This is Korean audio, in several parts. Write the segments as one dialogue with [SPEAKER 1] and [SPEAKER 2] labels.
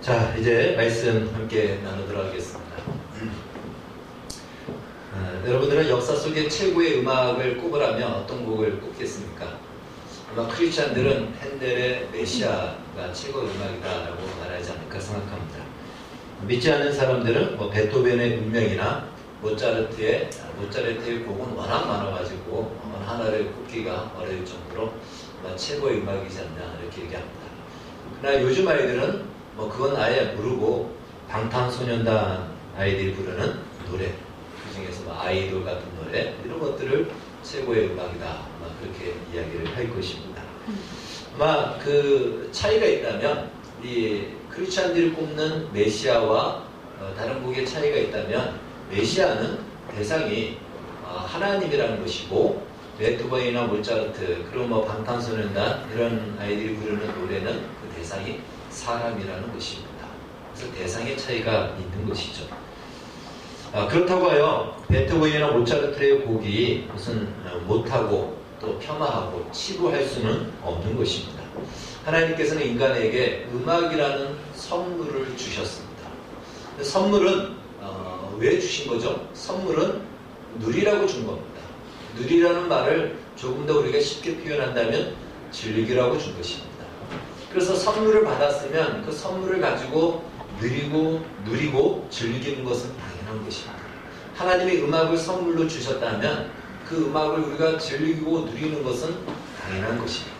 [SPEAKER 1] 자, 이제 말씀 함께 나누도록 하겠습니다. 여러분들은 역사 속에 최고의 음악을 꼽으라면 어떤 곡을 꼽겠습니까? 아마 크리스찬들은 핸델의 메시아가 최고의 음악이다라고 말하지 않을까 생각합니다. 믿지 않는 사람들은 베토벤의 운명이나 모차르트의 곡은 워낙 많아가지고 하나를 꼽기가 어려울 정도로 최고의 음악이지 않나 이렇게 얘기합니다. 그러나 요즘 아이들은 그건 아예 모르고 방탄소년단 아이들이 부르는 노래, 그 중에서 아이돌 같은 노래 이런 것들을 최고의 음악이다 그렇게 이야기를 할 것입니다. 아마 그 차이가 있다면 이 크리스찬들이 꼽는 메시아와 다른 곡의 차이가 있다면 메시아는 대상이 하나님이라는 것이고 베토벤이나 모차르트 그리고 방탄소년단 이런 아이들이 부르는 노래는 그 대상이 사람이라는 것입니다. 그래서 대상의 차이가 있는 것이죠. 그렇다고 하여 베토벤이나 모차르트의 곡이 무슨 못하고 또 폄하하고 치부할 수는 없는 것입니다. 하나님께서는 인간에게 음악이라는 선물을 주셨습니다. 선물은 왜 주신 거죠? 선물은 누리라고 준 겁니다. 누리라는 말을 조금 더 우리가 쉽게 표현한다면 즐기라고 준 것입니다. 그래서 선물을 받았으면 그 선물을 가지고 누리고 즐기는 것은 당연한 것입니다. 하나님이 음악을 선물로 주셨다면 그 음악을 우리가 즐기고 누리는 것은 당연한 것입니다.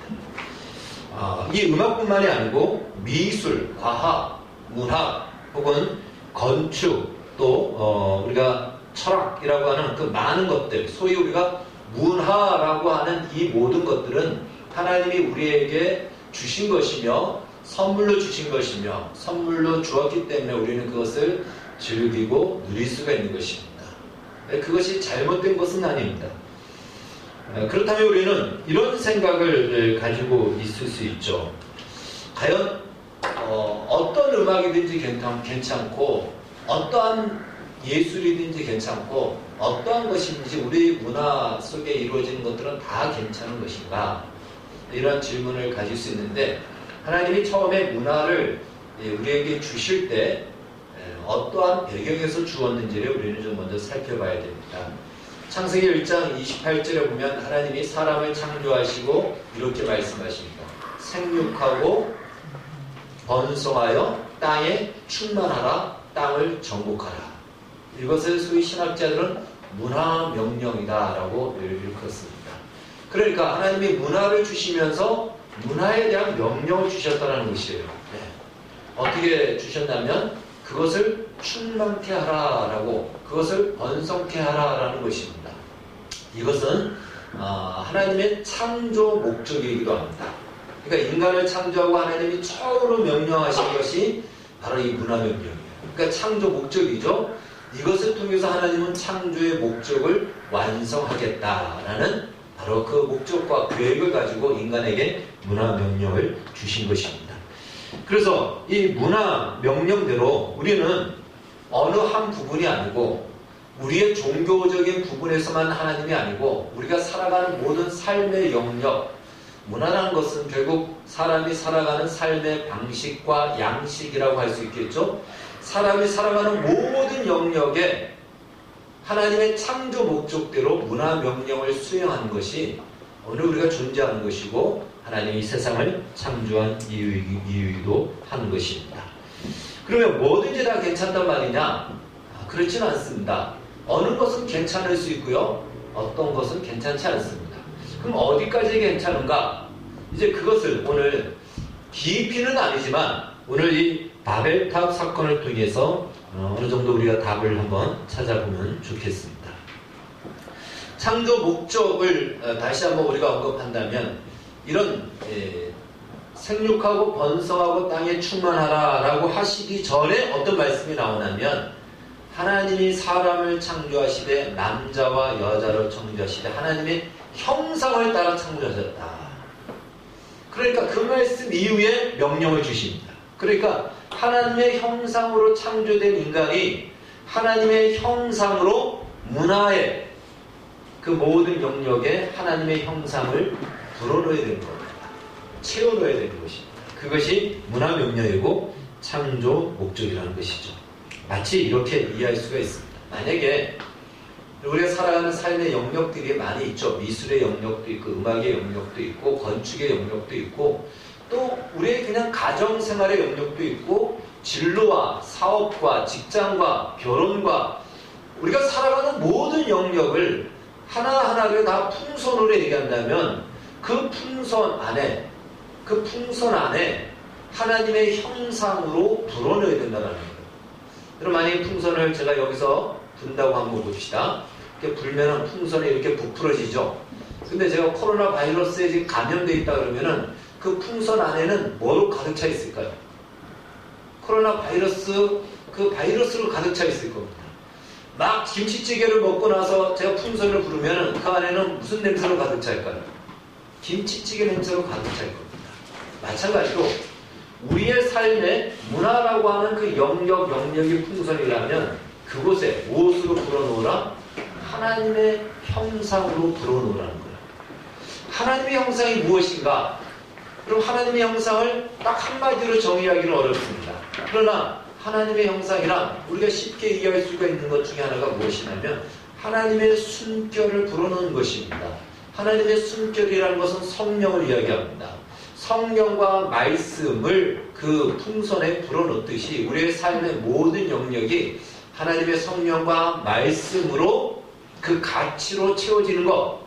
[SPEAKER 1] 이 음악뿐만이 아니고 미술, 과학, 문학 혹은 건축 또 우리가 철학이라고 하는 그 많은 것들, 소위 우리가 문화라고 하는 이 모든 것들은 하나님이 우리에게 주신 것이며 선물로 주신 것이며 선물로 주었기 때문에 우리는 그것을 즐기고 누릴 수가 있는 것입니다. 그것이 잘못된 것은 아닙니다. 그렇다면 우리는 이런 생각을 가지고 있을 수 있죠. 과연 어떤 음악이든지 괜찮고 어떠한 예술이든지 괜찮고 어떠한 것인지 우리 문화 속에 이루어지는 것들은 다 괜찮은 것인가? 이런 질문을 가질 수 있는데 하나님이 처음에 문화를 우리에게 주실 때 어떠한 배경에서 주었는지를 우리는 좀 먼저 살펴봐야 됩니다. 창세기 1장 28절에 보면 하나님이 사람을 창조하시고 이렇게 말씀하십니다. 생육하고 번성하여 땅에 충만하라, 땅을 정복하라. 이것을 소위 신학자들은 문화명령이다라고 일컫습니다. 그러니까 하나님이 문화를 주시면서 문화에 대한 명령을 주셨다는 것이에요. 어떻게 주셨냐면 그것을 충만케 하라라고 그것을 번성케 하라라는 것입니다. 이것은 하나님의 창조 목적이기도 합니다. 그러니까 인간을 창조하고 하나님이 처음으로 명령하신 것이 바로 이 문화명령이에요. 그러니까 창조 목적이죠. 이것을 통해서 하나님은 창조의 목적을 완성하겠다라는 바로 그 목적과 계획을 가지고 인간에게 문화명령을 주신 것입니다. 그래서 이 문화명령대로 우리는 어느 한 부분이 아니고 우리의 종교적인 부분에서만 하나님이 아니고 우리가 살아가는 모든 삶의 영역, 문화라는 것은 결국 사람이 살아가는 삶의 방식과 양식이라고 할 수 있겠죠. 사람이 살아가는 모든 영역에 하나님의 창조 목적대로 문화 명령을 수행하는 것이 오늘 우리가 존재하는 것이고 하나님이 세상을 창조한 이유이기도 하는 것입니다. 그러면 뭐든지 다 괜찮단 말이냐? 그렇지는 않습니다. 어느 것은 괜찮을 수 있고요. 어떤 것은 괜찮지 않습니다. 그럼 어디까지 괜찮은가? 이제 그것을 오늘 깊이는 아니지만 오늘 이 바벨탑 사건을 통해서 어느 정도 우리가 답을 한번 찾아보면 좋겠습니다. 창조 목적을 다시 한번 우리가 언급한다면 이런 생육하고 번성하고 땅에 충만하라 라고 하시기 전에 어떤 말씀이 나오냐면 하나님이 사람을 창조하시되 남자와 여자를 창조하시되 하나님의 형상을 따라 창조하셨다. 그러니까 그 말씀 이후에 명령을 주십니다. 그러니까 하나님의 형상으로 창조된 인간이 하나님의 형상으로 문화의 그 모든 영역에 하나님의 형상을 불어넣어야 되는 겁니다. 채워넣어야 되는 것입니다. 그것이 문화명령이고 창조 목적이라는 것이죠. 마치 이렇게 이해할 수가 있습니다. 만약에 우리가 살아가는 삶의 영역들이 많이 있죠. 미술의 영역도 있고 음악의 영역도 있고 건축의 영역도 있고 또 우리의 그냥 가정생활의 영역도 있고 진로와 사업과 직장과 결혼과 우리가 살아가는 모든 영역을 하나하나를 다 풍선으로 얘기한다면 그 풍선 안에 하나님의 형상으로 불어넣어야 된다는 거예요. 여러분 만약에 풍선을 제가 여기서 분다고 한번 봅시다. 이렇게 불면은 풍선이 이렇게 부풀어지죠. 근데 제가 코로나 바이러스에 지금 감염되어 있다 그러면은 그 풍선 안에는 뭐로 가득 차 있을까요? 코로나 바이러스, 그 바이러스로 가득 차 있을 겁니다. 막 김치찌개를 먹고 나서 제가 풍선을 부르면은 그 안에는 무슨 냄새로 가득 찰까요? 김치찌개 냄새로 가득 찰 겁니다. 마찬가지로 우리의 삶에 문화라고 하는 그 영역이 풍선이라면 그곳에 무엇으로 불어넣으라? 하나님의 형상으로 불어넣으라는 거예요. 하나님의 형상이 무엇인가? 그럼 하나님의 형상을 딱 한마디로 정의하기는 어렵습니다. 그러나 하나님의 형상이란 우리가 쉽게 이해할 수가 있는 것 중에 하나가 무엇이냐면 하나님의 숨결을 불어넣는 것입니다. 하나님의 숨결이라는 것은 성령을 이야기합니다. 성령과 말씀을 그 풍선에 불어넣듯이 우리의 삶의 모든 영역이 하나님의 성령과 말씀으로 그 가치로 채워지는 것,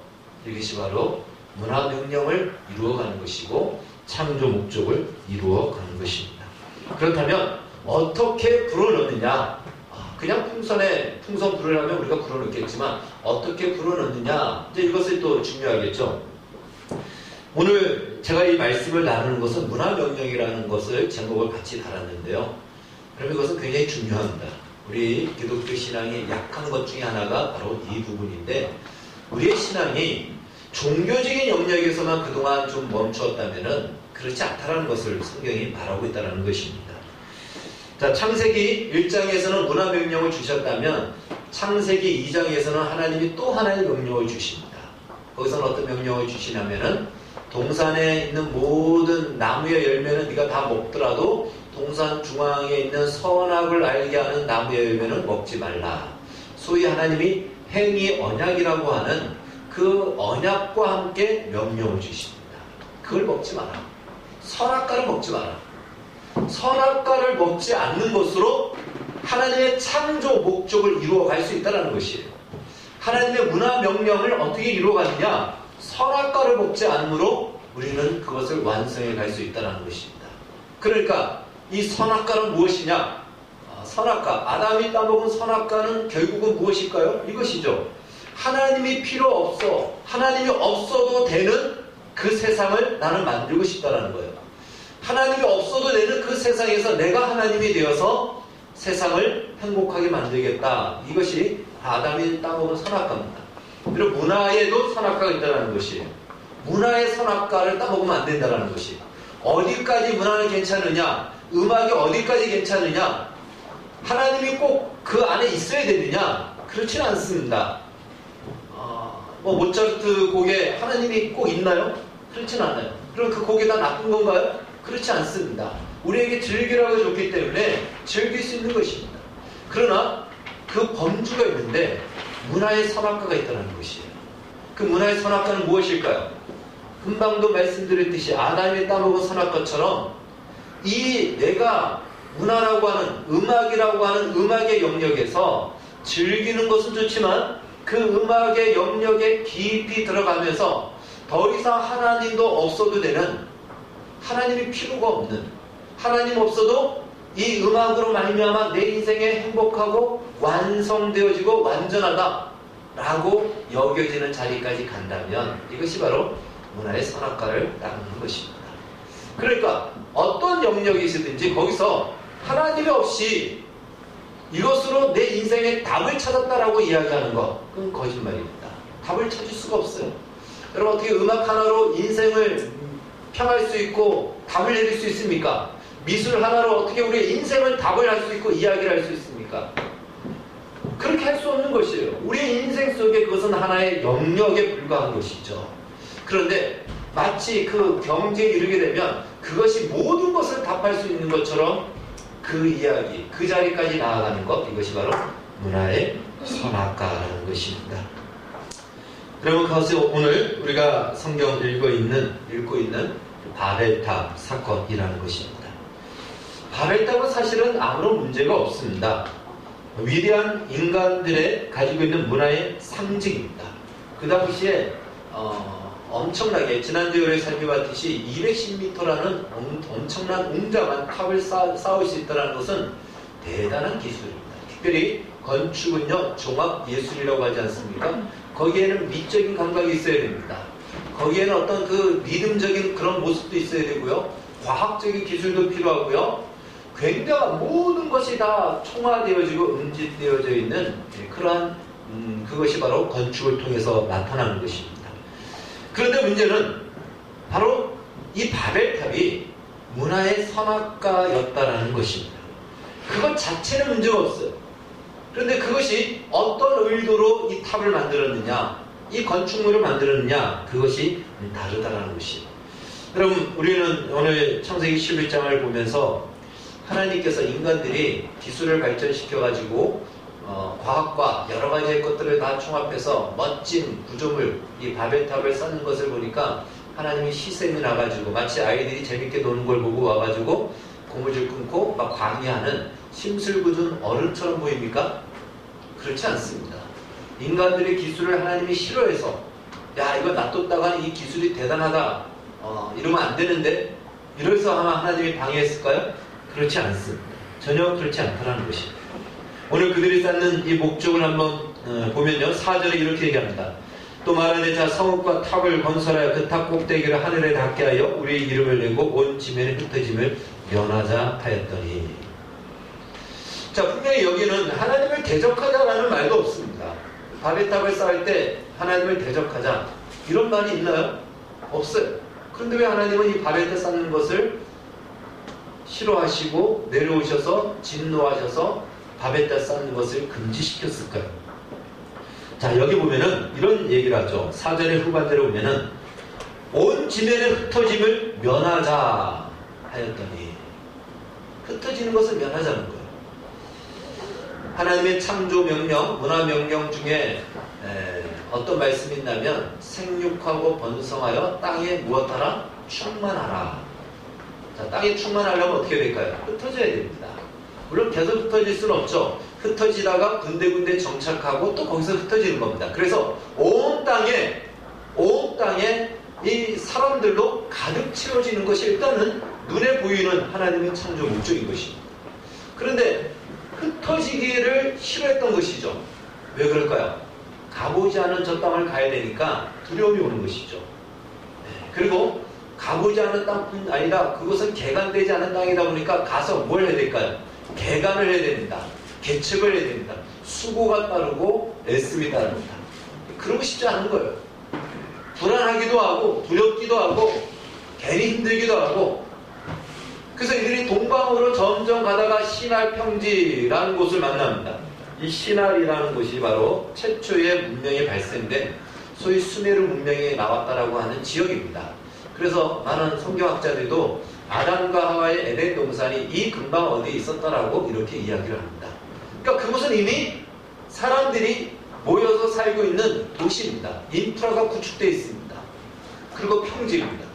[SPEAKER 1] 이것이 바로 문화 명령을 이루어가는 것이고 창조 목적을 이루어가는 것입니다. 그렇다면 어떻게 불어넣느냐? 그냥 풍선 불으려면 우리가 불어넣겠지만 어떻게 불어넣느냐? 이제 이것이 또 중요하겠죠. 오늘 제가 이 말씀을 나누는 것은 문화 명령이라는 것을 제목을 같이 달았는데요. 그러면 이것은 굉장히 중요합니다. 우리 기독교 신앙이 약한 것 중에 하나가 바로 이 부분인데 우리의 신앙이 종교적인 영역에서만 그동안 좀 멈추었다면은 그렇지 않다라는 것을 성경이 말하고 있다는 것입니다. 자, 창세기 1장에서는 문화 명령을 주셨다면 창세기 2장에서는 하나님이 또 하나의 명령을 주십니다. 거기서는 어떤 명령을 주시냐면은 동산에 있는 모든 나무의 열매는 네가 다 먹더라도 동산 중앙에 있는 선악을 알게 하는 나무의 열매는 먹지 말라. 소위 하나님이 행위 언약이라고 하는 그 언약과 함께 명령을 주십니다. 그걸 먹지 마라. 선악과를 먹지 마라. 선악과를 먹지 않는 것으로 하나님의 창조 목적을 이루어갈 수 있다는 것이에요. 하나님의 문화 명령을 어떻게 이루어가느냐? 선악과를 먹지 않으므로 우리는 그것을 완성해 갈 수 있다는 것입니다. 그러니까 이 선악과는 무엇이냐? 선악과, 아담이 따먹은 선악과는 결국은 무엇일까요? 이것이죠. 하나님이 필요 없어, 하나님이 없어도 되는 그 세상을 나는 만들고 싶다는 거예요. 하나님이 없어도 되는 그 세상에서 내가 하나님이 되어서 세상을 행복하게 만들겠다. 이것이 아담이 따먹은 선악과입니다. 그리고 문화에도 선악과가 있다는 것이에요. 문화의 선악과를 따먹으면 안 된다는 것이에요. 어디까지 문화는 괜찮으냐? 음악이 어디까지 괜찮으냐? 하나님이 꼭 그 안에 있어야 되느냐? 그렇지는 않습니다. 모차르트 곡에 하나님이 꼭 있나요? 그렇지는 않아요. 그럼 그 곡이 다 나쁜 건가요? 그렇지 않습니다. 우리에게 즐기라고 줬기 때문에 즐길 수 있는 것입니다. 그러나 그 범주가 있는데 문화의 선악과가 있다는 것이에요. 그 문화의 선악과는 무엇일까요? 금방도 말씀드렸듯이 아담이 따먹은 선악과처럼 이 내가 문화라고 하는 음악이라고 하는 음악의 영역에서 즐기는 것은 좋지만 그 음악의 영역에 깊이 들어가면서 더 이상 하나님도 없어도 되는, 하나님이 필요가 없는, 하나님 없어도 이 음악으로 말미암아 내 인생에 행복하고 완성되어지고 완전하다라고 여겨지는 자리까지 간다면 이것이 바로 문화의 선악과를 닦는 것입니다. 그러니까 어떤 영역이시든지 거기서 하나님이 없이 이것으로 내 인생의 답을 찾았다라고 이야기하는 것, 그건 거짓말입니다. 답을 찾을 수가 없어요. 여러분 어떻게 음악 하나로 인생을 평할 수 있고 답을 내릴 수 있습니까? 미술 하나로 어떻게 우리의 인생을 답을 할 수 있고 이야기를 할 수 있습니까? 그렇게 할 수 없는 것이에요. 우리의 인생 속에 그것은 하나의 영역에 불과한 것이죠. 그런데 마치 그 경지에 이르게 되면 그것이 모든 것을 답할 수 있는 것처럼 그 이야기, 그 자리까지 나아가는 것, 이것이 바로 문화의 선악과라는 것입니다. 그러면 그것이 오늘 우리가 성경을 읽고 있는 바벨탑 사건이라는 것입니다. 바벨탑은 사실은 아무런 문제가 없습니다. 위대한 인간들의 가지고 있는 문화의 상징입니다. 그 당시에 엄청나게 지난주에 우리가 살펴봤듯이 210m라는 엄청난 웅장한 탑을 쌓을 수 있다는 것은 대단한 기술입니다. 특별히 건축은요 종합예술이라고 하지 않습니까? 거기에는 미적인 감각이 있어야 됩니다. 거기에는 어떤 그 리듬적인 그런 모습도 있어야 되고요. 과학적인 기술도 필요하고요. 굉장한 모든 것이 다 총화되어지고 음집되어져 있는 그러한 그것이 바로 건축을 통해서 나타나는 것입니다. 그런데 문제는 바로 이 바벨탑이 문화의 선악과였다라는 것입니다. 그것 자체는 문제가 없어요. 그런데 그것이 어떤 의도로 이 탑을 만들었느냐, 이 건축물을 만들었느냐, 그것이 다르다라는 것입니다. 여러분, 우리는 오늘 창세기 11장을 보면서 하나님께서 인간들이 기술을 발전시켜가지고 과학과 여러 가지의 것들을 다 총합해서 멋진 구조물, 이 바벨탑을 쌓는 것을 보니까 하나님이 시샘이 나가지고 마치 아이들이 재밌게 노는 걸 보고 와가지고 고무줄 끊고 막 광해하는 심술궂은 어른처럼 보입니까? 그렇지 않습니다. 인간들의 기술을 하나님이 싫어해서 야 이거 놔뒀다가 이 기술이 대단하다 이러면 안 되는데 이래서 아마 하나님이 방해했을까요? 그렇지 않습니다. 전혀 그렇지 않다는 것입니다. 오늘 그들이 쌓는 이 목적을 한번 보면요. 4절에 이렇게 얘기합니다. 또 말하되 자 성읍과 탑을 건설하여 그 탑 꼭대기를 하늘에 닿게 하여 우리의 이름을 내고 온 지면에 흩어짐을 면하자 하였더니. 자, 분명히 여기는 하나님을 대적하자라는 말도 없습니다. 바벨탑을 쌓을 때 하나님을 대적하자 이런 말이 있나요? 없어요. 그런데 왜 하나님은 이 바벨탑 쌓는 것을 싫어하시고 내려오셔서 진노하셔서 바벨탑 쌓는 것을 금지시켰을까요? 자, 여기 보면은 이런 얘기를 하죠. 4절의 후반절에 보면은 온 지면의 흩어짐을 면하자 하였더니, 흩어지는 것을 면하자는 거예요. 하나님의 창조 명령, 문화 명령 중에 어떤 말씀이 있냐면 생육하고 번성하여 땅에 무엇하라? 충만하라. 자, 땅에 충만하려면 어떻게 될까요? 흩어져야 됩니다. 물론 계속 흩어질 수는 없죠. 흩어지다가 군데군데 정착하고 또 거기서 흩어지는 겁니다. 그래서 온 땅에 이 사람들로 가득 채워지는 것이 일단은 눈에 보이는 하나님의 창조 목적인 것입니다. 그런데 흩어지기를 싫어했던 것이죠. 왜 그럴까요? 가보지 않은 저 땅을 가야 되니까 두려움이 오는 것이죠. 그리고 가보지 않은 땅뿐 아니라 그것은 개간되지 않은 땅이다 보니까 가서 뭘 해야 될까요? 개간을 해야 됩니다. 개척을 해야 됩니다. 수고가 따르고 애씀이 따릅니다. 그러고 싶지 않은 거예요. 불안하기도 하고 두렵기도 하고 괜히 힘들기도 하고. 그래서 이들이 동방으로 점점 가다가 시날 평지라는 곳을 만납니다. 이 시날이라는 곳이 바로 최초의 문명이 발생된 소위 수메르 문명이 나왔다라고 하는 지역입니다. 그래서 많은 성경학자들도 아담과 하와의 에덴 동산이 이 근방 어디에 있었다라고 이렇게 이야기를 합니다. 그러니까 그곳은 이미 사람들이 모여서 살고 있는 도시입니다. 인프라가 구축되어 있습니다. 그리고 평지입니다.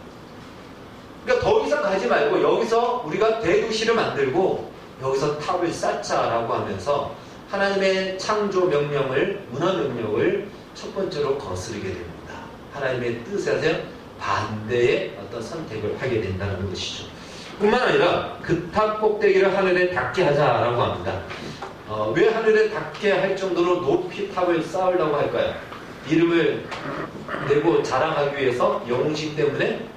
[SPEAKER 1] 그러니까 더 이상 가지 말고 여기서 우리가 대도시를 만들고 여기서 탑을 쌓자라고 하면서 하나님의 창조 명령을, 문화 명령을 첫 번째로 거스르게 됩니다. 하나님의 뜻에 반대의 어떤 선택을 하게 된다는 것이죠. 뿐만 아니라 그 탑 꼭대기를 하늘에 닿게 하자라고 합니다. 왜 하늘에 닿게 할 정도로 높이 탑을 쌓으려고 할까요? 이름을 내고 자랑하기 위해서? 영웅심 때문에?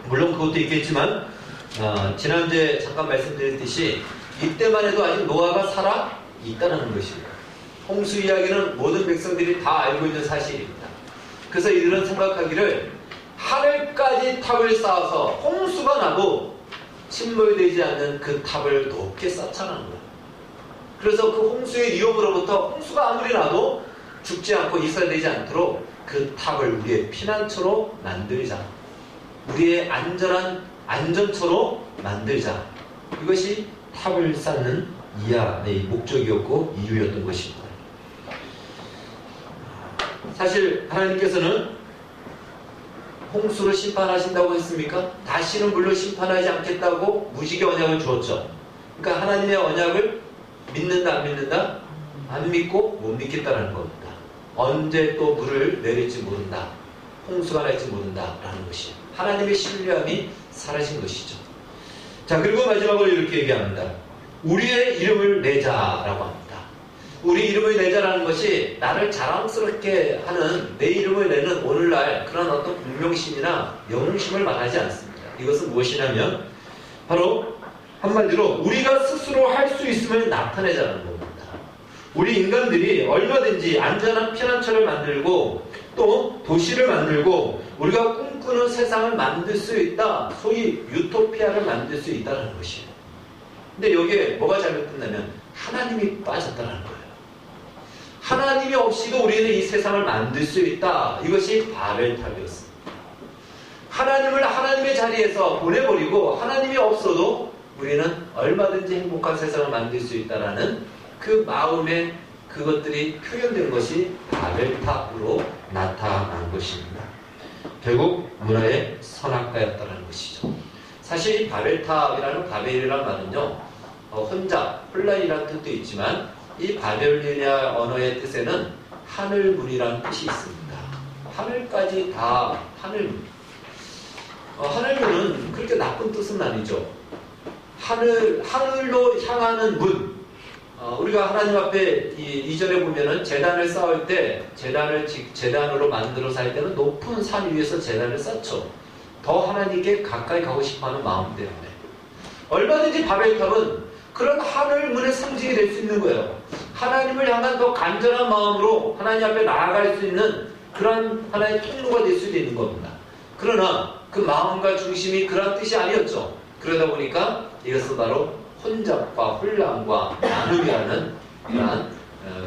[SPEAKER 1] 물론 그것도 있겠지만 지난주에 잠깐 말씀드렸듯이 이때만 해도 아직 노아가 살아 있다는 것입니다. 홍수 이야기는 모든 백성들이 다 알고 있는 사실입니다. 그래서 이들은 생각하기를 하늘까지 탑을 쌓아서 홍수가 나도 침몰되지 않는 그 탑을 높게 쌓자는 거예요. 그래서 그 홍수의 위험으로부터 홍수가 아무리 나도 죽지 않고 이사되지 않도록 그 탑을 우리의 피난처로 만들자. 우리의 안전한 안전처로 만들자. 이것이 탑을 쌓는 이하의 목적이었고 이유였던 것입니다. 사실 하나님께서는 홍수로 심판하신다고 했습니까? 다시는 물로 심판하지 않겠다고 무지개 언약을 주었죠. 그러니까 하나님의 언약을 믿는다 안 믿는다? 안 믿고 못 믿겠다는 겁니다. 언제 또 물을 내릴지 모른다. 홍수가 날지 모른다라는 것이 하나님의 신뢰함이 사라진 것이죠. 자, 그리고 마지막으로 이렇게 얘기합니다. 우리의 이름을 내자라고 합니다. 우리 이름을 내자라는 것이 나를 자랑스럽게 하는 내 이름을 내는 오늘날 그런 어떤 공명심이나 영웅심을 말하지 않습니다. 이것은 무엇이냐면 바로 한마디로 우리가 스스로 할 수 있음을 나타내자는 겁니다. 우리 인간들이 얼마든지 안전한 피난처를 만들고 또 도시를 만들고 우리가 꿈꾸는 세상을 만들 수 있다. 소위 유토피아를 만들 수 있다는 것이에요. 근데 여기에 뭐가 잘못됐냐면 하나님이 빠졌다는 거예요. 하나님이 없이도 우리는 이 세상을 만들 수 있다. 이것이 바벨탑이었습니다. 하나님을 하나님의 자리에서 보내버리고 하나님이 없어도 우리는 얼마든지 행복한 세상을 만들 수 있다라는 그 마음의 그것들이 표현된 것이 바벨탑으로 나타난 것입니다. 결국 문화의 선악과였다는 것이죠. 사실 이 바벨탑이라는 바벨이라는 말은요, 혼란이라는 뜻도 있지만 이 바벨로니아 언어의 뜻에는 하늘문이라는 뜻이 있습니다. 하늘까지 다 하늘문. 하늘문은 그렇게 나쁜 뜻은 아니죠. 하늘로 향하는 문. 우리가 하나님 앞에 이전에 보면은 제단을 쌓을 때 제단으로 만들어서 할 때는 높은 산 위에서 제단을 쌓죠. 더 하나님께 가까이 가고 싶어하는 마음 때문에. 얼마든지 바벨탑은 그런 하늘문의 상징이 될 수 있는 거예요. 하나님을 향한 더 간절한 마음으로 하나님 앞에 나아갈 수 있는 그런 하나의 통로가 될 수도 있는 겁니다. 그러나 그 마음과 중심이 그런 뜻이 아니었죠. 그러다 보니까 이것은 바로 혼잡과 혼란과 나눔이라는 그러한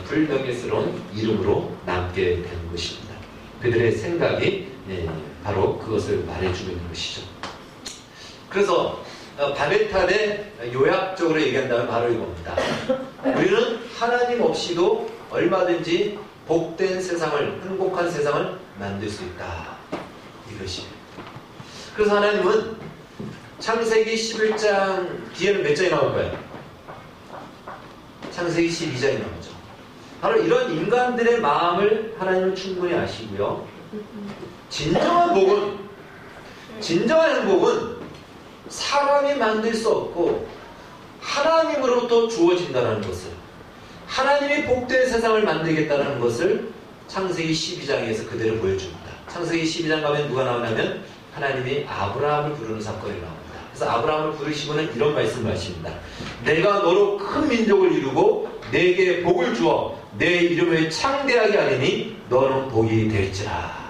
[SPEAKER 1] 불명예스러운 이름으로 남게 되는 것입니다. 그들의 생각이 바로 그것을 말해주고 있는 것이죠. 그래서 바벨탑의 요약적으로 얘기한다면 바로 이겁니다. 우리는 하나님 없이도 얼마든지 복된 세상을, 행복한 세상을 만들 수 있다. 이것이. 그래서 하나님은 창세기 11장 뒤에는 몇 장이 나올 거예요? 창세기 12장이 나오죠. 바로 이런 인간들의 마음을 하나님은 충분히 아시고요. 진정한 복은, 진정한 행복은 사람이 만들 수 없고 하나님으로부터 주어진다는 것을, 하나님이 복된 세상을 만들겠다는 것을 창세기 12장에서 그대로 보여줍니다. 창세기 12장 가면 누가 나오냐면 하나님이 아브라함을 부르는 사건이 나옵니다. 그래서 아브라함을 부르시고는 이런 말씀을 하십니다. 내가 너로 큰 민족을 이루고 내게 복을 주어 내 이름을 창대하게 하리니 너는 복이 될지라.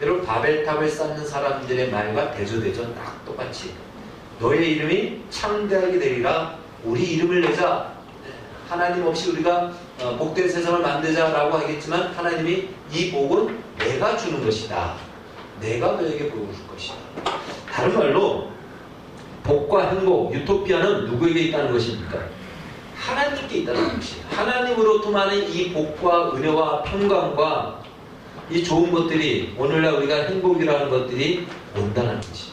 [SPEAKER 1] 여러분, 바벨탑을 쌓는 사람들의 말과 대조되죠. 딱 똑같이. 너의 이름이 창대하게 되리라. 우리 이름을 내자. 하나님 없이 우리가 복된 세상을 만들자라고 하겠지만 하나님이 이 복은 내가 주는 것이다. 내가 너에게 복을 줄 것이다. 다른 말로 복과 행복, 유토피아는 누구에게 있다는 것입니까? 하나님께 있다는 것이에요. 하나님으로부터만은 이 복과 은혜와 평강과 이 좋은 것들이, 오늘날 우리가 행복이라는 것들이 온다는 것이죠.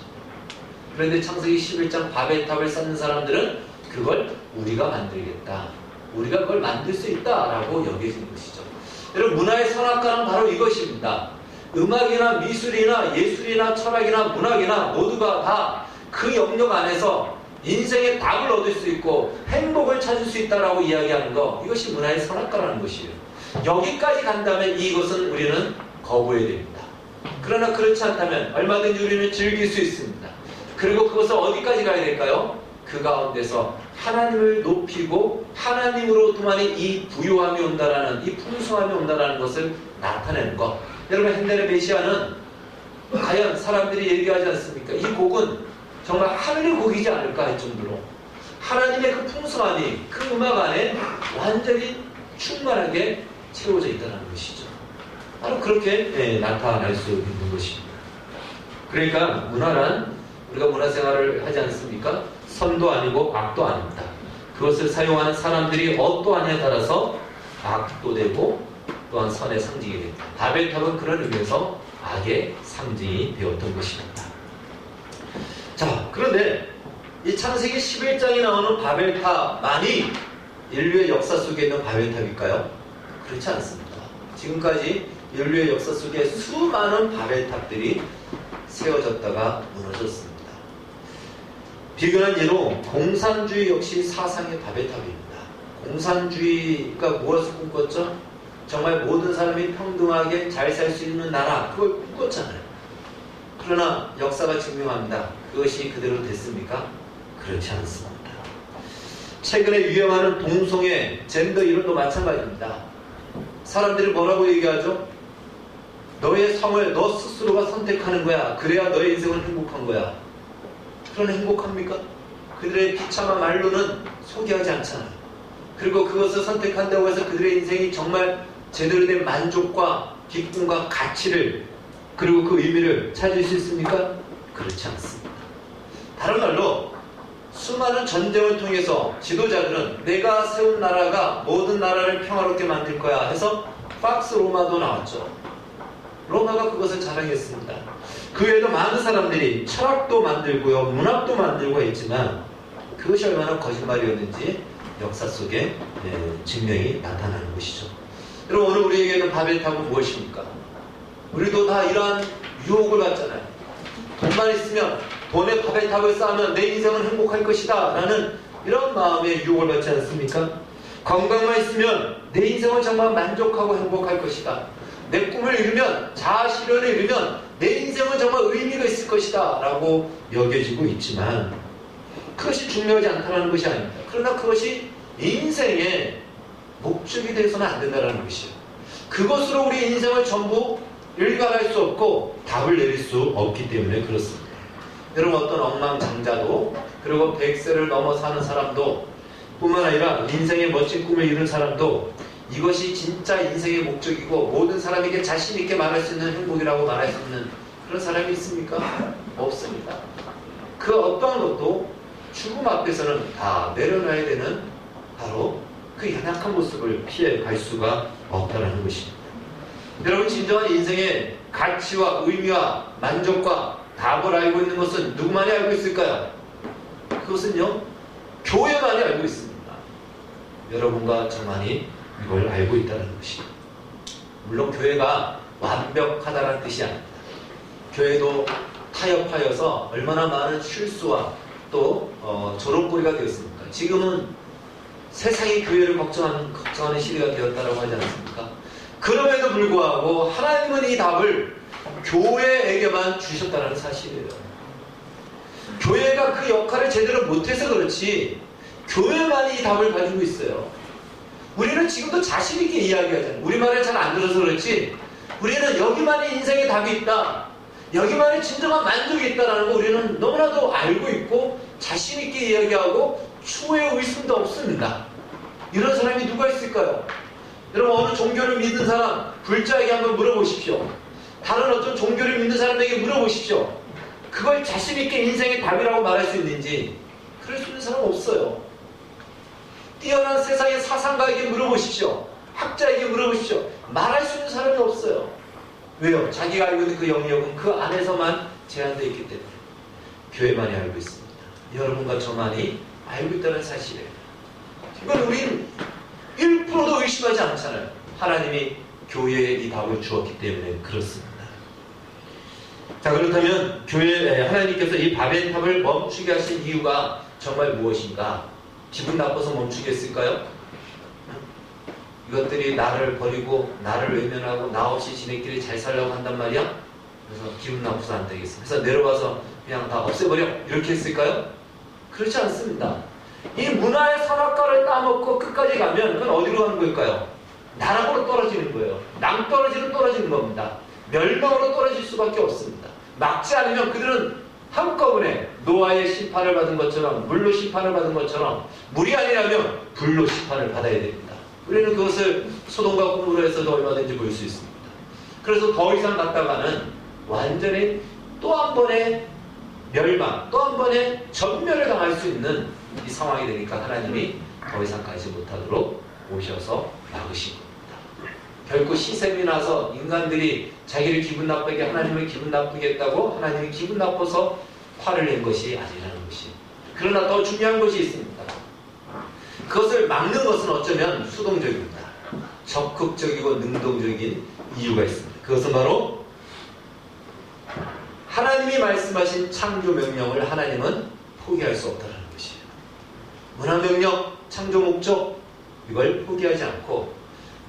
[SPEAKER 1] 그런데 창세기 11장 바벨탑을 쌓는 사람들은 그걸 우리가 만들겠다. 우리가 그걸 만들 수 있다라고 여겨지는 것이죠. 여러분, 문화의 선악과는 바로 이것입니다. 음악이나 미술이나 예술이나 철학이나 문학이나 모두가 다 그 영역 안에서 인생의 답을 얻을 수 있고 행복을 찾을 수 있다라고 이야기하는 것, 이것이 문화의 선악과라는 것이에요. 여기까지 간다면 이것은 우리는 거부해야 됩니다. 그러나 그렇지 않다면 얼마든지 우리는 즐길 수 있습니다. 그리고 그것을 어디까지 가야 될까요? 그 가운데서 하나님을 높이고 하나님으로부터만이 이 부유함이 온다라는, 이 풍성함이 온다라는 것을 나타내는 것. 여러분, 핸델의 메시아는 과연 사람들이 얘기하지 않습니까? 이 곡은 정말 하늘의 곡이지 않을까 할 정도로 하나님의 그 풍성함이 그 음악 안에 완전히 충만하게 채워져 있다는 것이죠. 바로 그렇게 나타날 수 있는 것입니다. 그러니까 문화란, 우리가 문화생활을 하지 않습니까?
[SPEAKER 2] 선도 아니고 악도 아닙니다. 그것을 사용하는 사람들이 어떠하냐에 따라서 악도 되고 또한 선의 상징이 됩니다. 바벨탑은 그런 의미에서 악의 상징이 되었던 것입니다. 자, 그런데 이 창세기 11장에 나오는 바벨탑만이 인류의 역사 속에 있는 바벨탑일까요? 그렇지 않습니다. 지금까지 인류의 역사 속에 수많은 바벨탑들이 세워졌다가 무너졌습니다. 비근한 예로 공산주의 역시 사상의 바벨탑입니다. 공산주의가 무엇을 꿈꿨죠? 정말 모든 사람이 평등하게 잘 살 수 있는 나라, 그걸 꿈꿨잖아요. 그러나 역사가 증명합니다. 그것이 그대로 됐습니까? 그렇지 않습니다. 최근에 유행하는 동성애, 젠더 이론도 마찬가지입니다. 사람들이 뭐라고 얘기하죠? 너의 성을 너 스스로가 선택하는 거야. 그래야 너의 인생은 행복한 거야. 그러나 행복합니까? 그들의 비참한 말로는 소개하지 않잖아요. 그리고 그것을 선택한다고 해서 그들의 인생이 정말 제대로 된 만족과 기쁨과 가치를 그리고 그 의미를 찾을 수 있습니까? 그렇지 않습니다. 다른 말로 수많은 전쟁을 통해서 지도자들은 내가 세운 나라가 모든 나라를 평화롭게 만들 거야 해서 박스 로마도 나왔죠. 로마가 그것을 자랑했습니다. 그 외에도 많은 사람들이 철학도 만들고요, 문학도 만들고 했지만 그것이 얼마나 거짓말이었는지 역사 속에 증명이 나타나는 것이죠. 여러분, 오늘 우리에게는 바벨탑은 무엇입니까? 우리도 다 이러한 유혹을 받잖아요. 돈만 있으면, 돈의 바벨탑을 쌓으면 내 인생은 행복할 것이다 라는 이런 마음의 유혹을 받지 않습니까? 건강만 있으면 내 인생은 정말 만족하고 행복할 것이다. 내 꿈을 이루면, 자아실현을 이루면 내 인생은 정말 의미가 있을 것이다 라고 여겨지고 있지만 그것이 중요하지 않다는 것이 아닙니다. 그러나 그것이 인생의 목적이 되어서는 안 된다는 것이에요. 그것으로 우리 인생을 전부 일관할 수 없고 답을 내릴 수 없기 때문에 그렇습니다. 여러분, 어떤 억만장자도 그리고 100세를 넘어 사는 사람도 뿐만 아니라 인생의 멋진 꿈을 이룬 사람도 이것이 진짜 인생의 목적이고 모든 사람에게 자신 있게 말할 수 있는 행복이라고 말할 수 있는 그런 사람이 있습니까? 없습니다. 그 어떠한 것도 죽음 앞에서는 다 내려놔야 되는 바로 그 연약한 모습을 피해 갈 수가 없다는 것입니다. 여러분, 진정한 인생의 가치와 의미와 만족과 답을 알고 있는 것은 누구만이 알고 있을까요? 그것은요, 교회만이 알고 있습니다. 여러분과 저만이 이걸 알고 있다는 것입니다. 물론 교회가 완벽하다는 뜻이 아닙니다. 교회도 타협하여서 얼마나 많은 실수와 또 조롱거리가 되었습니까? 지금은 세상이 교회를 걱정하는 시대가 되었다고 하지 않습니까? 그럼에도 불구하고 하나님은 이 답을 교회에게만 주셨다는 사실이에요. 교회가 그 역할을 제대로 못해서 그렇지 교회만이 이 답을 가지고 있어요. 우리는 지금도 자신 있게 이야기하잖아요. 우리 말을 잘 안 들어서 그렇지 우리는 여기만이 인생의 답이 있다, 여기만이 진정한 만족이 있다는 거 우리는 너무나도 알고 있고 자신 있게 이야기하고 추후에 의심도 없습니다. 이런 사람이 누가 있을까요? 여러분, 어느 종교를 믿는 사람 불자에게 한번 물어보십시오. 다른 어떤 종교를 믿는 사람에게 물어보십시오. 그걸 자신 있게 인생의 답이라고 말할 수 있는지 그럴 수 있는 사람은 없어요. 뛰어난 세상의 사상가에게 물어보십시오. 학자에게 물어보십시오. 말할 수 있는 사람이 없어요. 왜요? 자기가 알고 있는 그 영역은 그 안에서만 제한되어 있기 때문에 교회만이 알고 있습니다. 여러분과 저만이 알고 있다는 사실이에요. 이건 우린 1%도 의심하지 않잖아요. 하나님이 교회에 이 답을 주었기 때문에 그렇습니다. 자, 그렇다면 하나님께서 이 바벨탑을 멈추게 하신 이유가 정말 무엇인가? 기분 나빠서 멈추게 했을까요? 이것들이 나를 버리고 나를 외면하고 나 없이 지네끼리 잘 살려고 한단 말이야? 그래서 기분 나빠서 안 되겠어. 그래서 내려와서 그냥 다 없애버려. 이렇게 했을까요? 그렇지 않습니다. 이 문화의 선악과를 따먹고 끝까지 가면 그건 어디로 가는 걸까요? 나락으로 떨어지는 거예요. 낭떠러지로 떨어지는 겁니다. 멸망으로 떨어질 수밖에 없습니다. 막지 않으면 그들은 한꺼번에 노아의 심판을 받은 것처럼, 물로 심판을 받은 것처럼, 물이 아니라면 불로 심판을 받아야 됩니다. 우리는 그것을 소돔과 고모라에서도 얼마든지 볼 수 있습니다. 그래서 더 이상 갔다가는 완전히 또 한 번의 멸망, 또 한 번의 전멸을 당할 수 있는 이 상황이 되니까 하나님이 더 이상 가지 못하도록 오셔서 막으신 겁니다. 결코 시샘이 나서 인간들이 자기를 기분 나쁘게 하나님을 기분 나쁘게 했다고 하나님이 기분 나빠서 화를 낸 것이 아니라는 것이. 그러나 더 중요한 것이 있습니다. 그것을 막는 것은 어쩌면 수동적입니다. 적극적이고 능동적인 이유가 있습니다. 그것은 바로 하나님이 말씀하신 창조 명령을 하나님은 포기할 수 없다는 것이에요. 문화명령, 창조 목적, 이걸 포기하지 않고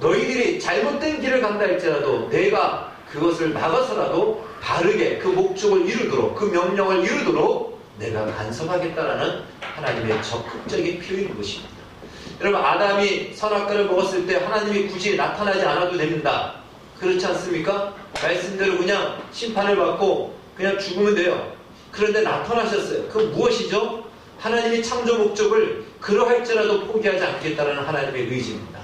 [SPEAKER 2] 너희들이 잘못된 길을 간다 할지라도 내가 그것을 막아서라도 바르게 그 목적을 이루도록, 그 명령을 이루도록 내가 간섭하겠다라는 하나님의 적극적인 표현인 것입니다. 여러분, 아담이 선악과를 먹었을 때 하나님이 굳이 나타나지 않아도 됩니다. 그렇지 않습니까? 말씀대로 그냥 심판을 받고 그냥 죽으면 돼요. 그런데 나타나셨어요. 그 무엇이죠? 하나님이 창조 목적을 그러할지라도 포기하지 않겠다는 하나님의 의지입니다.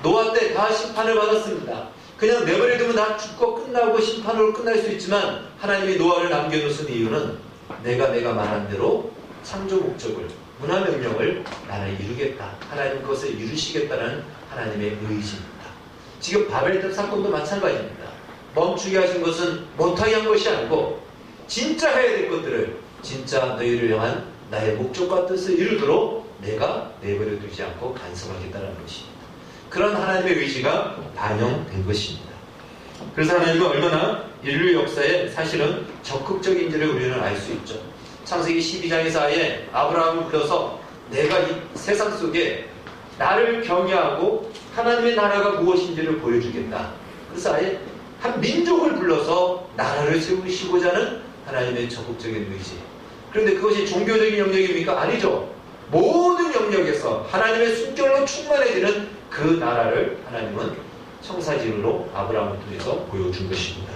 [SPEAKER 2] 노아 때 다 심판을 받았습니다. 그냥 내버려두면 다 죽고 끝나고 심판으로 끝날 수 있지만 하나님이 노아를 남겨놓으신 이유는 내가 말한 대로 창조 목적을, 문화명령을 나는 이루겠다. 하나님 그것을 이루시겠다는 하나님의 의지입니다. 지금 바벨탑 사건도 마찬가지입니다. 멈추게 하신 것은 못하게 한 것이 아니고 진짜 해야 될 것들을 진짜 너희를 향한 나의 목적과 뜻을 이루도록 내가 내버려두지 않고 간섭하겠다는 것입니다. 그런 하나님의 의지가 반영된 것입니다. 그래서 하나님은 얼마나 인류 역사에 사실은 적극적인지를 우리는 알 수 있죠. 창세기 12장에서 아예 아브라함을 불러서 내가 이 세상 속에 나를 경외하고 하나님의 나라가 무엇인지를 보여주겠다. 그래서 아예 한 민족을 불러서 나라를 세우시고자 하는 하나님의 적극적인 의지. 그런데 그것이 종교적인 영역입니까? 아니죠. 모든 영역에서 하나님의 순결로 충만해지는 그 나라를 하나님은 청사진으로 아브라함을 통해서 보여준 것입니다.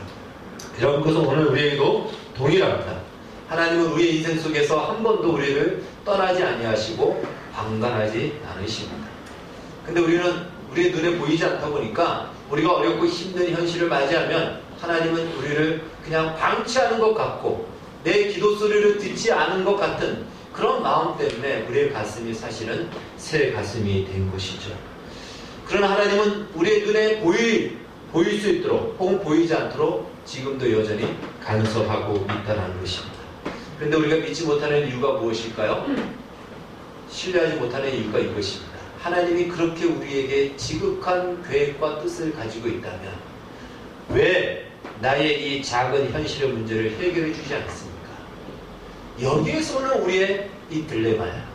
[SPEAKER 2] 여러분, 그것은 오늘 우리에게도 동일합니다. 하나님은 우리의 인생 속에서 한 번도 우리를 떠나지 아니하시고 방관하지 않으십니다. 근데 우리는 우리의 눈에 보이지 않다 보니까 우리가 어렵고 힘든 현실을 맞이하면 하나님은 우리를 그냥 방치하는 것 같고 내 기도 소리를 듣지 않은 것 같은 그런 마음 때문에 우리의 가슴이 사실은 새 가슴이 된 것이죠. 그러나 하나님은 우리의 눈에 보일 수 있도록 혹은 보이지 않도록 지금도 여전히 간섭하고 있다는 것입니다. 그런데 우리가 믿지 못하는 이유가 무엇일까요? 신뢰하지 못하는 이유가 이것입니다. 하나님이 그렇게 우리에게 지극한 계획과 뜻을 가지고 있다면 왜 나의 이 작은 현실의 문제를 해결해 주지 않습니까? 여기에서는 우리의 이 딜레마야.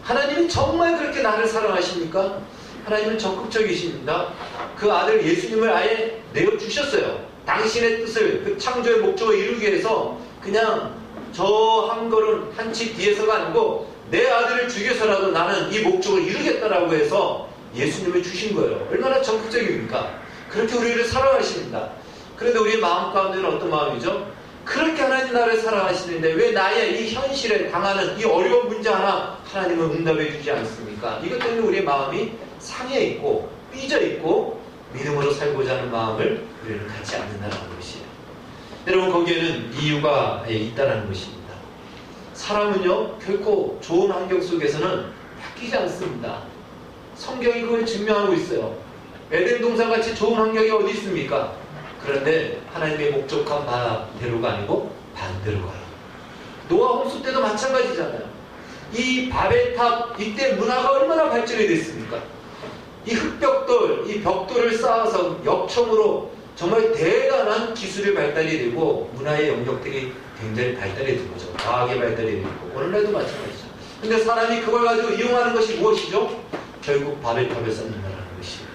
[SPEAKER 2] 하나님이 정말 그렇게 나를 사랑하십니까? 하나님은 적극적이십니다. 그 아들 예수님을 아예 내어주셨어요. 당신의 뜻을, 그 창조의 목적을 이루기 위해서 그냥 저 한 걸음 한 치 뒤에서가 아니고 내 아들을 죽여서라도 나는 이 목적을 이루겠다라고 해서 예수님을 주신 거예요. 얼마나 적극적입니까? 그렇게 우리를 사랑하십니다. 그런데 우리의 마음 가운데는 어떤 마음이죠? 그렇게 하나님 나를 사랑하시는데 왜 나의 이 현실에 당하는 이 어려운 문제 하나 하나님은 응답해 주지 않습니까? 이것 때문에 우리의 마음이 상해 있고 삐져 있고 믿음으로 살고자 하는 마음을 우리는 갖지 않는다는 것이에요. 여러분, 거기에는 이유가 있다는 것입니다. 사람은요 결코 좋은 환경 속에서는 바뀌지 않습니다. 성경이 그걸 증명하고 있어요. 에덴 동산같이 좋은 환경이 어디 있습니까? 그런데 하나님의 목적한 바대로가 아니고 반대로 가요. 노아 홍수 때도 마찬가지잖아요. 이 바벨탑 이때 문화가 얼마나 발전이 됐습니까? 이 흙벽돌, 이 벽돌을 쌓아서 역청으로 정말 대단한 기술이 발달이 되고 문화의 영역들이 굉장히 발달이 된 거죠. 과학의 발달이 되고 오늘날도 마찬가지죠. 근데 사람이 그걸 가지고 이용하는 것이 무엇이죠? 결국 바벨탑을 쌓는다는 것이에요.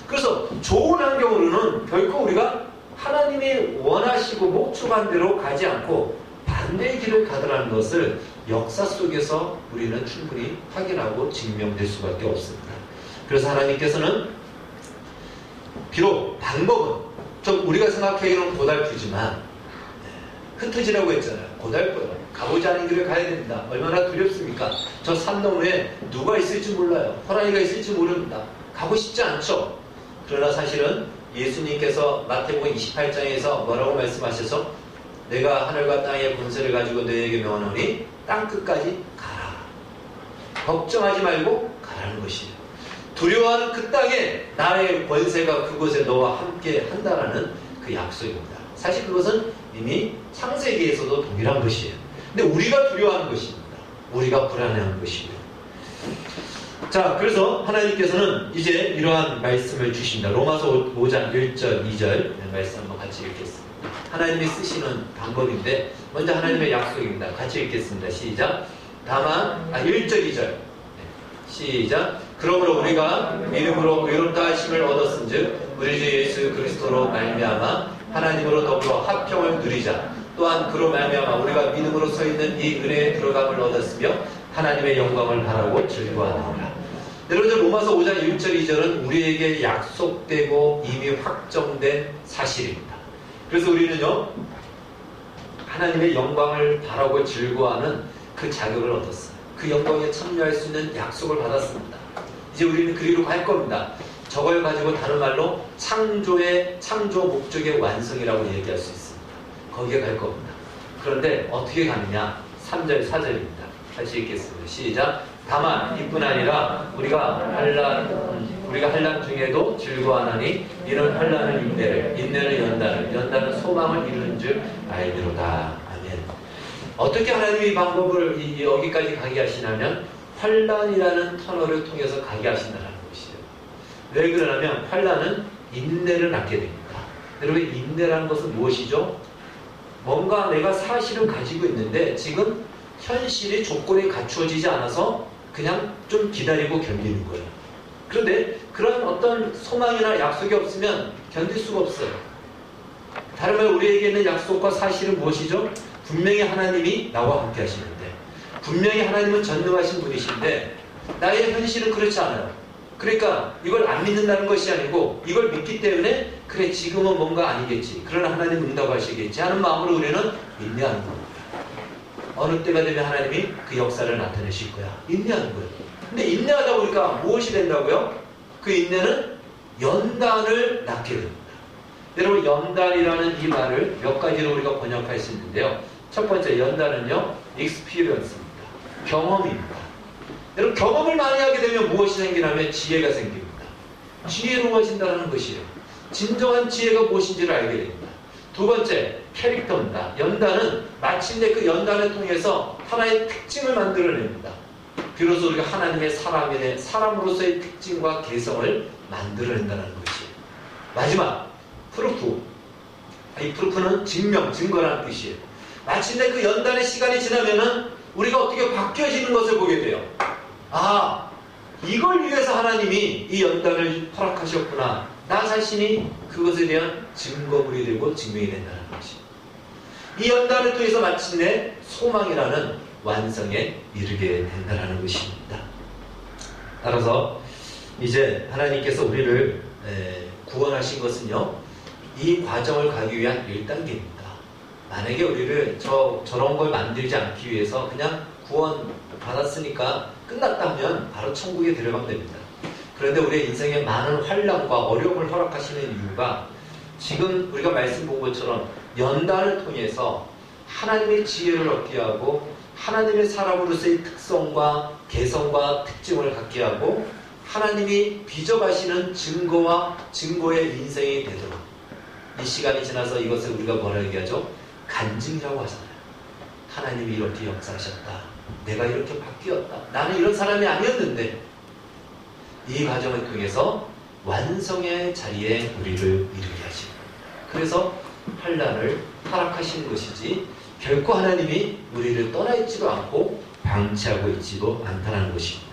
[SPEAKER 2] 그래서 좋은 환경으로는 결코 우리가 하나님이 원하시고 목적한 대로 가지 않고 반대의 길을 가더라는 것을 역사 속에서 우리는 충분히 확인하고 증명될 수밖에 없습니다. 그래서 하나님께서는 비록 방법은 좀 우리가 생각하기로는 고달프지만 흩어지라고 했잖아요. 고달퍼요. 가보지 않은 길을 가야 됩니다. 얼마나 두렵습니까? 저 산 너머에 누가 있을지 몰라요. 호랑이가 있을지 모릅니다. 가고 싶지 않죠. 그러나 사실은 예수님께서 마태복음 28장에서 뭐라고 말씀하셔서
[SPEAKER 1] 내가 하늘과 땅의 권세를 가지고 너에게 명하노니 땅 끝까지 가라. 걱정하지 말고 가라는 것이에요. 두려워하는 그 땅에 나의 권세가 그곳에 너와 함께 한다라는 그 약속입니다. 사실 그것은 이미 창세기에서도 동일한 것이에요. 근데 우리가 두려워하는 것입니다. 우리가 불안해하는 것이고요. 자, 그래서 하나님께서는 이제 이러한 말씀을 주십니다. 로마서 5장 1절, 2절 말씀 한번 같이 읽겠습니다. 하나님이 쓰시는 방법인데 먼저 하나님의 약속입니다. 같이 읽겠습니다. 시작. 다만 1절, 2절 시작. 그러므로 우리가 믿음으로 의롭다 하심을 얻었은즉 우리 주 예수 그리스도로 말미암아 하나님으로 더불어 화평을 누리자. 또한 그로 말미암아 우리가 믿음으로 서 있는 이 은혜에 들어감을 얻었으며 하나님의 영광을 바라고 즐거워하노라. 여러분, 로마서 5장 1절 2절은 우리에게 약속되고 이미 확정된 사실입니다. 그래서 우리는요, 하나님의 영광을 바라고 즐거워하는 그 자격을 얻었어요. 그 영광에 참여할 수 있는 약속을 받았습니다. 이제 우리는 그리로 갈 겁니다. 저걸 가지고 다른 말로 창조 목적의 완성이라고 얘기할 수 있습니다. 거기에 갈 겁니다. 그런데 어떻게 가느냐? 3절 4절입니다. 같이 읽겠습니다. 시작. 다만 이뿐 아니라 우리가 환난 중에도 즐거워하나니 이는 환난은 인내를 연단은 소망을 이루는 줄 알미로다. 아멘. 어떻게 하나님이 이 방법을 여기까지 가게 하시냐면 환난이라는 터널을 통해서 가게 하신다는 것이에요. 왜 그러냐면 환난은 인내를 낳게 됩니다. 여러분, 인내라는 것은 무엇이죠? 뭔가 내가 사실을 가지고 있는데 지금 현실이 조건이 갖추어지지 않아서 그냥 좀 기다리고 견디는 거예요. 그런데 그런 어떤 소망이나 약속이 없으면 견딜 수가 없어요. 다른 말 우리에게 있는 약속과 사실은 무엇이죠? 분명히 하나님이 나와 함께 하시는데, 분명히 하나님은 전능하신 분이신데 나의 현실은 그렇지 않아요. 그러니까 이걸 안 믿는다는 것이 아니고 이걸 믿기 때문에 그래 지금은 뭔가 아니겠지, 그러나 하나님 응답하시겠지 하는 마음으로 우리는 인내하는 겁니다. 어느 때가 되면 하나님이 그 역사를 나타내실 거야. 인내하는 거예요. 근데 인내하다 보니까 무엇이 된다고요? 그 인내는 연단을 낳게 됩니다. 여러분, 연단이라는 이 말을 몇 가지로 우리가 번역할 수 있는데요. 첫 번째 연단은요, experience입니다. 경험입니다. 여러분, 경험을 많이 하게 되면 무엇이 생기냐면 지혜가 생깁니다. 지혜로워진다는 것이에요. 진정한 지혜가 무엇인지를 알게 됩니다. 두 번째, 캐릭터입니다. 연단은 마침내 그 연단을 통해서 하나의 특징을 만들어냅니다. 비로소 우리가 하나님의 사람으로서의 특징과 개성을 만들어낸다는 것이에요. 마지막, 프루프. 이 프루프는 증거라는 뜻이에요. 마침내 그 연단의 시간이 지나면은 우리가 어떻게 바뀌어지는 것을 보게 돼요. 아, 이걸 위해서 하나님이 이 연단을 허락하셨구나. 나 자신이 그것에 대한 증거물이 되고 증명이 된다는 것이에요. 이 연단을 통해서 마침내 소망이라는 완성에 이르게 된다는 것입니다. 따라서 이제 하나님께서 우리를 구원하신 것은요, 이 과정을 가기 위한 1단계입니다. 만약에 우리를 저런 걸 만들지 않기 위해서 그냥 구원 받았으니까 끝났다면 바로 천국에 들어가면 됩니다. 그런데 우리의 인생에 많은 환난과 어려움을 허락하시는 이유가 지금 우리가 말씀 본 것처럼 연단을 통해서 하나님의 지혜를 얻게 하고 하나님의 사람으로서의 특성과 개성과 특징을 갖게 하고 하나님이 빚어가시는 증거의 인생이 되도록, 이 시간이 지나서 이것을 우리가 뭐라 얘기하죠? 간증이라고 하잖아요. 하나님이 이렇게 역사하셨다. 내가 이렇게 바뀌었다. 나는 이런 사람이 아니었는데, 이 과정을 통해서 완성의 자리에 우리를 이르게 하십니다. 그래서 환난을 허락하시는 것이지 결코 하나님이 우리를 떠나 있지도 않고 방치하고 있지도 않다는 것입니다.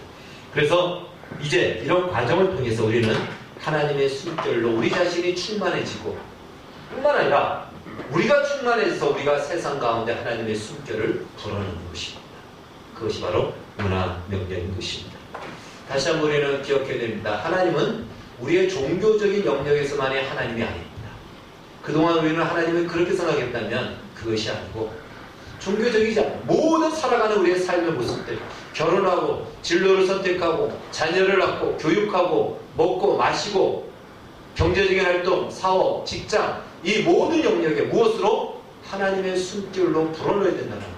[SPEAKER 1] 그래서 이제 이런 과정을 통해서 우리는 하나님의 숨결로 우리 자신이 충만해지고, 뿐만 아니라 우리가 충만해져서 우리가 세상 가운데 하나님의 숨결을 불어넣는 것입니다. 그것이 바로 문화 명령인 것입니다. 다시 한번 우리는 기억해야 됩니다. 하나님은 우리의 종교적인 영역에서만의 하나님이 아닙니다. 그동안 우리는 하나님을 그렇게 생각했다면 그것이 아니고, 종교적이지 않고 모든 살아가는 우리의 삶의 모습들, 결혼하고 진로를 선택하고 자녀를 낳고 교육하고 먹고 마시고 경제적인 활동, 사업, 직장, 이 모든 영역에 무엇으로? 하나님의 숨결로 불어넣어야 된다는 거예요.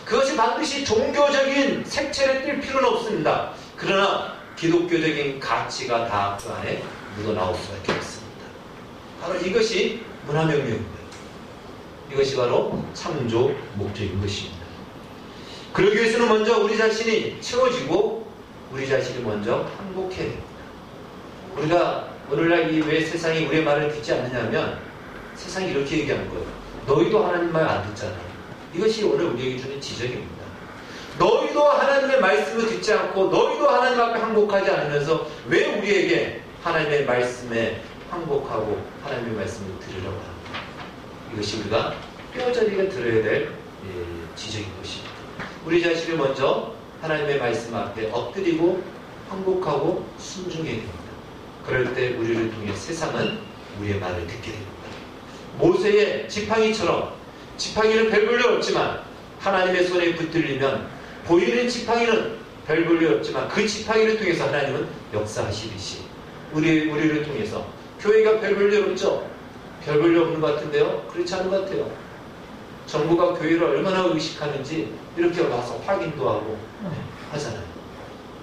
[SPEAKER 1] 그것이 반드시 종교적인 색채를 띌 필요는 없습니다. 그러나 기독교적인 가치가 다 그 안에 묻어나올 수밖에 없습니다. 바로 이것이 문화명령입니다. 이것이 바로 창조 목적인 것입니다. 그러기 위해서는 먼저 우리 자신이 채워지고 우리 자신이 먼저 항복해야 됩니다. 우리가 오늘날 이 왜 세상이 우리의 말을 듣지 않느냐면 세상이 이렇게 얘기하는 거예요. 너희도 하나님 말 안 듣잖아. 이것이 오늘 우리에게 주는 지적입니다. 너희도 하나님의 말씀을 듣지 않고 너희도 하나님 앞에 항복하지 않으면서 왜 우리에게 하나님의 말씀에 항복하고 하나님의 말씀을 들으려고 합니다. 이것이 우리가 뼈저리게 들어야 될 지적인 것입니다. 우리 자신을 먼저 하나님의 말씀 앞에 엎드리고 항복하고 순종해야 됩니다. 그럴 때 우리를 통해 세상은 우리의 말을 듣게 됩니다. 모세의 지팡이처럼 지팡이는 별 볼일 없지만 하나님의 손에 붙들리면 보이는 지팡이는 별 볼일 없지만 그 지팡이를 통해서 하나님은 역사하시듯이 우리를 통해서 교회가 별 볼일 없죠? 별 볼일 없는 것 같은데요? 그렇지 않은 것 같아요. 정부가 교회를 얼마나 의식하는지 이렇게 와서 확인도 하고 하잖아요.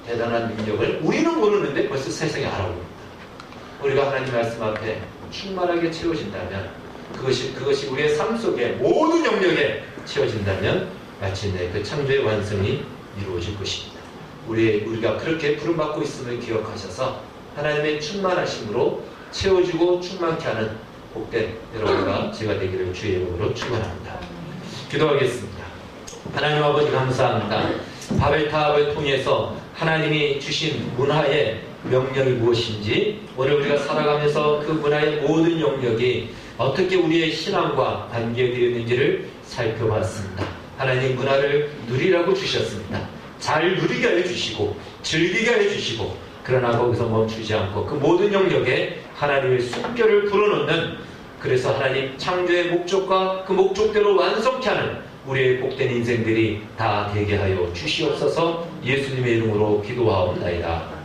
[SPEAKER 1] 대단한 능력을 우리는 모르는데 벌써 세상이 알아봅니다. 우리가 하나님 말씀 앞에 충만하게 채워진다면 그것이 우리의 삶 속에 모든 영역에 채워진다면 마침내 그 창조의 완성이 이루어질 것입니다. 우리가 그렇게 부름받고 있음을 기억하셔서 하나님의 충만하심으로 채워지고 충만케 하는 복된 여러분과 제가 되기를 주의 이름으로 축원합니다. 기도하겠습니다. 하나님 아버지 감사합니다. 바벨탑을 통해서 하나님이 주신 문화의 명령이 무엇인지 오늘 우리가 살아가면서 그 문화의 모든 영역이 어떻게 우리의 신앙과 관계되어 있는지를 살펴봤습니다. 하나님 문화를 누리라고 주셨습니다. 잘 누리게 해주시고 즐기게 해주시고 그러나 거기서 멈추지 않고 그 모든 영역에 하나님의 숨결을 불어넣는 그래서 하나님 창조의 목적과 그 목적대로 완성케 하는 우리의 복된 인생들이 다 되게 하여 주시옵소서. 예수님의 이름으로 기도하옵나이다.